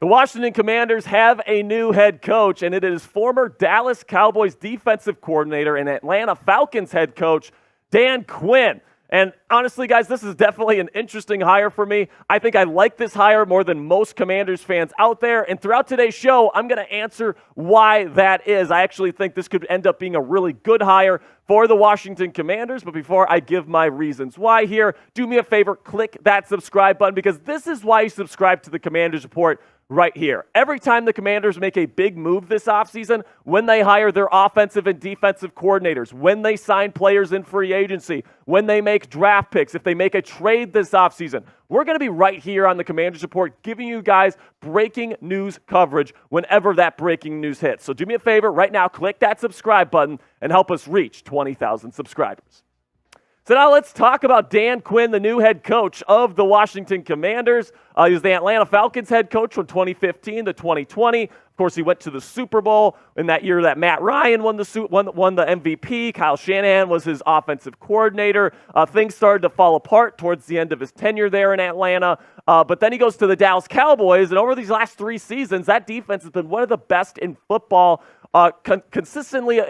The Washington Commanders have a new head coach, and it is former Dallas Cowboys defensive coordinator and Atlanta Falcons head coach, Dan Quinn. And honestly, guys, this is definitely an interesting hire for me. I think I like this hire more than most Commanders fans out there. And throughout today's show, I'm going to answer why that is. I actually think this could end up being a really good hire for the Washington Commanders. But before I give my reasons why here, do me a favor, click that subscribe button, because this is why you subscribe to the Commanders Report right here. Every time the Commanders make a big move this offseason, when they hire their offensive and defensive coordinators, when they sign players in free agency, when they make draft picks, if they make a trade this offseason, we're going to be right here on the Commanders Report giving you guys breaking news coverage whenever that breaking news hits. So do me a favor right now, click that subscribe button and help us reach 20,000 subscribers. So now let's talk about Dan Quinn, the new head coach of the Washington Commanders. He was the Atlanta Falcons head coach from 2015 to 2020. Of course, he went to the Super Bowl in that year that Matt Ryan won the MVP. Kyle Shanahan was his offensive coordinator. Things started to fall apart towards the end of his tenure there in Atlanta. But then he goes to the Dallas Cowboys, and over these last 3 seasons, that defense has been one of the best in football. Consistently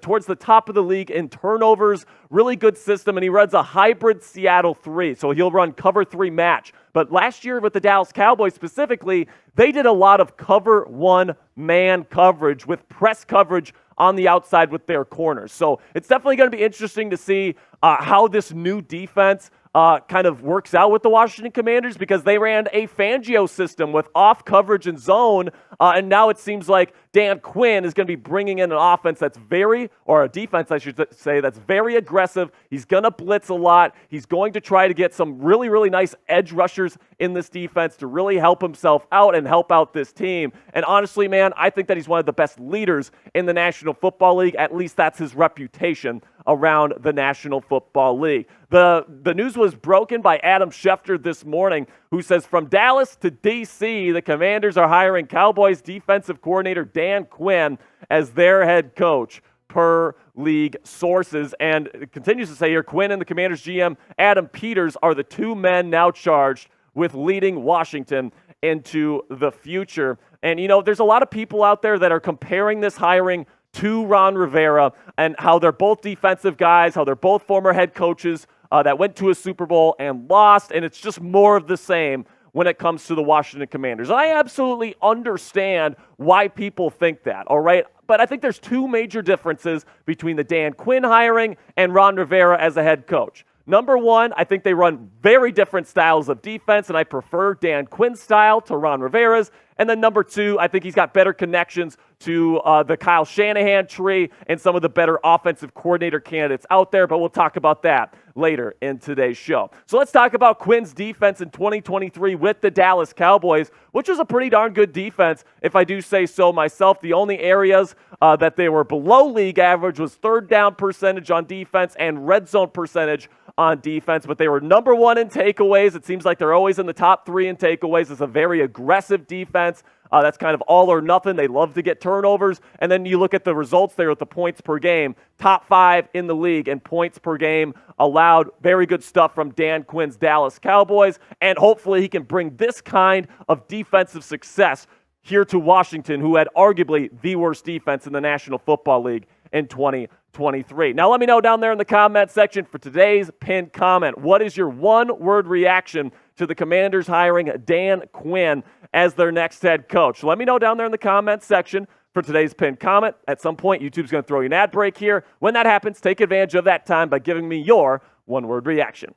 towards the top of the league in turnovers, really good system, and he runs a hybrid Seattle 3, so he'll run cover 3 match. But last year with the Dallas Cowboys specifically, they did a lot of cover 1 man coverage with press coverage on the outside with their corners. So it's definitely going to be interesting to see how this new defense kind of works out with the Washington Commanders, because they ran a Fangio system with off coverage and zone, and now it seems like Dan Quinn is going to be bringing in an offense that's a defense, I should say, that's very aggressive. He's going to blitz a lot. He's going to try to get some really, really nice edge rushers in this defense to really help himself out and help out this team. And honestly, man, I think that he's one of the best leaders in the National Football League. At least that's his reputation around the National Football League. The news was broken by Adam Schefter this morning, who says from Dallas to D.C., the Commanders are hiring Cowboys defensive coordinator Dan Quinn as their head coach, per league sources. And it continues to say here, Quinn and the Commanders GM Adam Peters are the 2 men now charged with leading Washington into the future. And, you know, there's a lot of people out there that are comparing this hiring to Ron Rivera and how they're both defensive guys, how they're both former head coaches that went to a Super Bowl and lost, and it's just more of the same when it comes to the Washington Commanders. And I absolutely understand why people think that, all right? But I think there's 2 major differences between the Dan Quinn hiring and Ron Rivera as a head coach. Number 1, I think they run very different styles of defense, and I prefer Dan Quinn's style to Ron Rivera's. And then number 2, I think he's got better connections to the Kyle Shanahan tree and some of the better offensive coordinator candidates out there, but we'll talk about that later in today's show. So let's talk about Quinn's defense in 2023 with the Dallas Cowboys, which was a pretty darn good defense, if I do say so myself. The only areas that they were below league average was 3rd down percentage on defense and red zone percentage on defense, but they were number 1 in takeaways. It seems like they're always in the top 3 in takeaways. It's a very aggressive defense. That's kind of all or nothing. They love to get turnovers. And then you look at the results there with the points per game. Top 5 in the league in points per game allowed. Very good stuff from Dan Quinn's Dallas Cowboys. And hopefully he can bring this kind of defensive success here to Washington, who had arguably the worst defense in the National Football League in 2023. Now let me know down there in the comment section for today's pinned comment. What is your one-word reaction to the Commanders hiring Dan Quinn as their next head coach? Let me know down there in the comment section for today's pinned comment. At some point, YouTube's going to throw you an ad break here. When that happens, take advantage of that time by giving me your one-word reaction.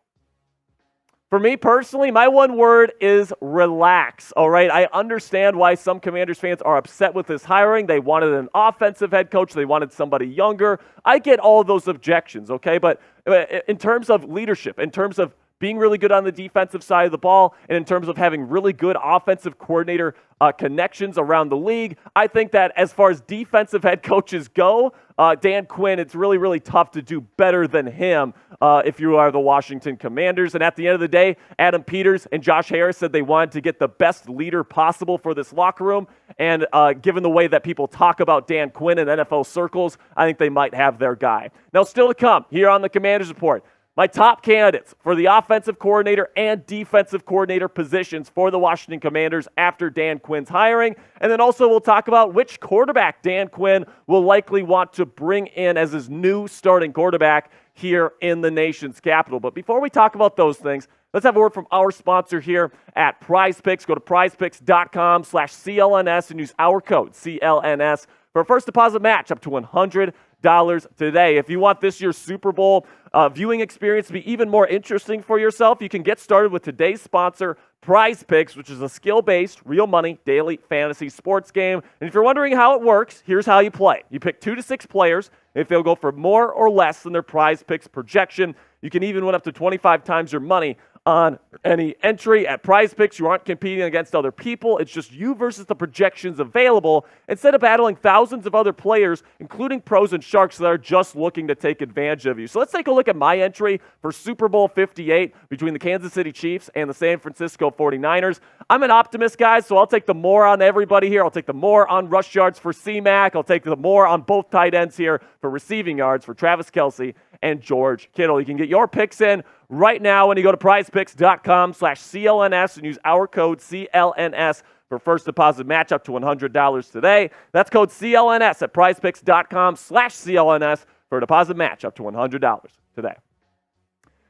For me personally, my one word is relax, all right? I understand why some Commanders fans are upset with this hiring. They wanted an offensive head coach. They wanted somebody younger. I get all of those objections, okay? But in terms of leadership, in terms of being really good on the defensive side of the ball, and in terms of having really good offensive coordinator connections around the league, I think that as far as defensive head coaches go, Dan Quinn, it's really, really tough to do better than him if you are the Washington Commanders. And at the end of the day, Adam Peters and Josh Harris said they wanted to get the best leader possible for this locker room. And given the way that people talk about Dan Quinn in NFL circles, I think they might have their guy. Now, still to come here on the Commanders Report, my top candidates for the offensive coordinator and defensive coordinator positions for the Washington Commanders after Dan Quinn's hiring. And then also we'll talk about which quarterback Dan Quinn will likely want to bring in as his new starting quarterback here in the nation's capital. But before we talk about those things, let's have a word from our sponsor here at Prize Picks. Go to prizepicks.com/CLNS and use our code CLNS for a first deposit match up to $100 today. If you want this year's Super Bowl viewing experience to be even more interesting for yourself, you can get started with today's sponsor, Prize Picks, which is a skill-based, real money, daily fantasy sports game. And if you're wondering how it works, here's how you play. You pick 2 to 6 players. If they'll go for more or less than their Prize Picks projection, you can even win up to 25 times your money on any entry. At Prize Picks, you aren't competing against other people. It's just you versus the projections available instead of battling thousands of other players, including pros and sharks that are just looking to take advantage of you. So let's take a look at my entry for Super Bowl 58 between the Kansas City Chiefs and the San Francisco 49ers. I'm an optimist, guys, so I'll take the more on everybody here. I'll take the more on rush yards for C-Mac. I'll take the more on both tight ends here for receiving yards for Travis Kelce and George Kittle. You can get your picks in right now when you go to prizepicks.com/CLNS and use our code CLNS for first deposit match up to $100 today. That's code CLNS at prizepicks.com/CLNS for a deposit match up to $100 today.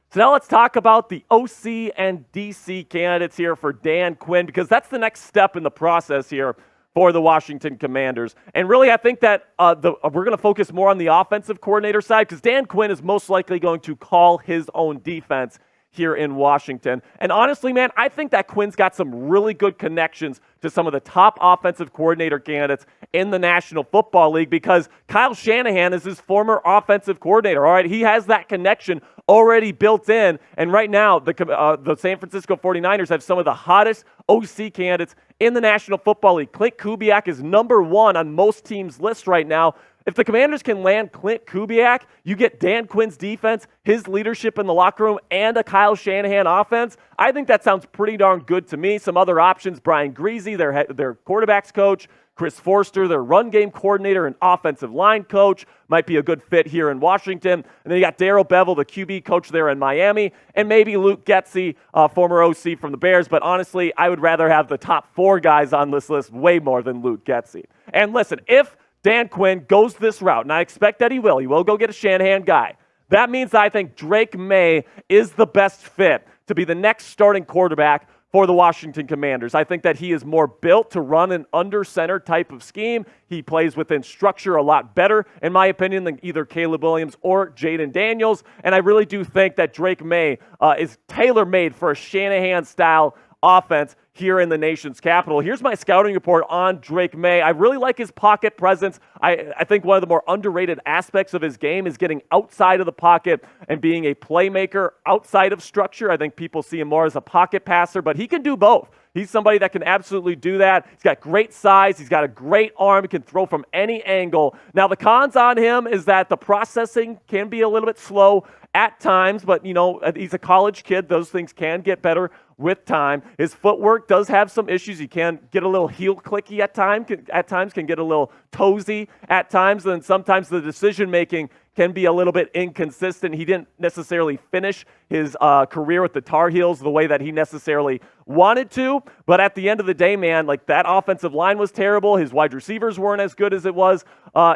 So now let's talk about the OC and DC candidates here for Dan Quinn, because that's the next step in the process here for the Washington Commanders. And really, I think that we're going to focus more on the offensive coordinator side, because Dan Quinn is most likely going to call his own defense here in Washington. And honestly, man, I think that Quinn's got some really good connections to some of the top offensive coordinator candidates in the National Football League, because Kyle Shanahan is his former offensive coordinator, all right? He has that connection already built in, and right now, the San Francisco 49ers have some of the hottest OC candidates in the National Football League. Klint Kubiak is number 1 on most teams' lists right now. If the Commanders can land Klint Kubiak, you get Dan Quinn's defense, his leadership in the locker room, and a Kyle Shanahan offense. I think that sounds pretty darn good to me. Some other options, Brian Griese, their quarterback's coach, Chris Foerster, their run game coordinator and offensive line coach, might be a good fit here in Washington. And then you got Darrell Bevell, the QB coach there in Miami, and maybe Luke Getsy, former OC from the Bears. But honestly, I would rather have the top 4 guys on this list way more than Luke Getsy. And listen, if Dan Quinn goes this route, and I expect that he will go get a Shanahan guy, that means I think Drake May is the best fit to be the next starting quarterback for the Washington Commanders. I think that he is more built to run an under-center type of scheme. He plays within structure a lot better, in my opinion, than either Caleb Williams or Jaden Daniels. And I really do think that Drake May is tailor-made for a Shanahan-style offense here in the nation's capital. Here's my scouting report on Drake May. I really like his pocket presence. I think one of the more underrated aspects of his game is getting outside of the pocket and being a playmaker outside of structure. I think people see him more as a pocket passer, but he can do both. He's somebody that can absolutely do that. He's got great size. He's got a great arm. He can throw from any angle. Now, the cons on him is that the processing can be a little bit slow at times, but, you know, he's a college kid. Those things can get better with time. His footwork does have some issues. He can get a little heel clicky at times, can get a little toesy at times, and sometimes the decision-making can be a little bit inconsistent. He didn't necessarily finish his career with the Tar Heels the way that he necessarily wanted to, but at the end of the day, man, like, that offensive line was terrible. His wide receivers weren't as good as it was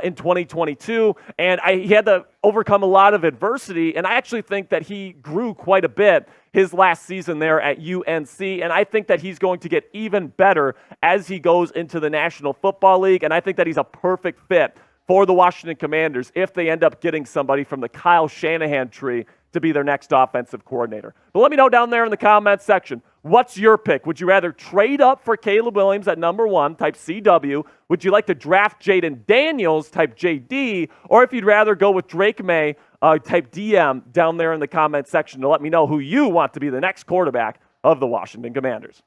in 2022, and he had to overcome a lot of adversity, and I actually think that he grew quite a bit his last season there at UNC, and I think that he's going to get even better as he goes into the National Football League, and I think that he's a perfect fit for the Washington Commanders if they end up getting somebody from the Kyle Shanahan tree to be their next offensive coordinator. But let me know down there in the comments section, what's your pick? Would you rather trade up for Caleb Williams at number 1, type CW? Would you like to draft Jaden Daniels, type JD? Or if you'd rather go with Drake May, type DM down there in the comments section to let me know who you want to be the next quarterback of the Washington Commanders.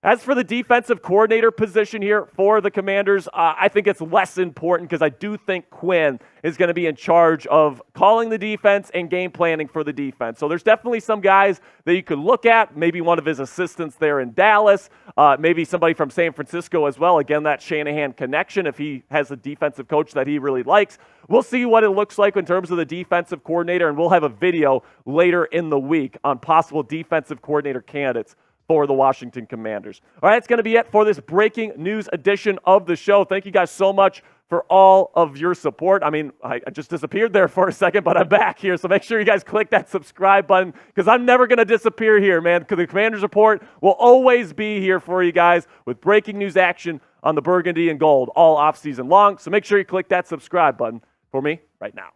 As for the defensive coordinator position here for the Commanders, I think it's less important because I do think Quinn is going to be in charge of calling the defense and game planning for the defense. So there's definitely some guys that you could look at, maybe one of his assistants there in Dallas, maybe somebody from San Francisco as well. Again, that Shanahan connection if he has a defensive coach that he really likes. We'll see what it looks like in terms of the defensive coordinator, and we'll have a video later in the week on possible defensive coordinator candidates for the Washington Commanders. All right, that's going to be it for this breaking news edition of the show. Thank you guys so much for all of your support. I mean, I just disappeared there for a second, but I'm back here. So make sure you guys click that subscribe button because I'm never going to disappear here, man, because the Commanders Report will always be here for you guys with breaking news action on the Burgundy and Gold all offseason long. So make sure you click that subscribe button for me right now.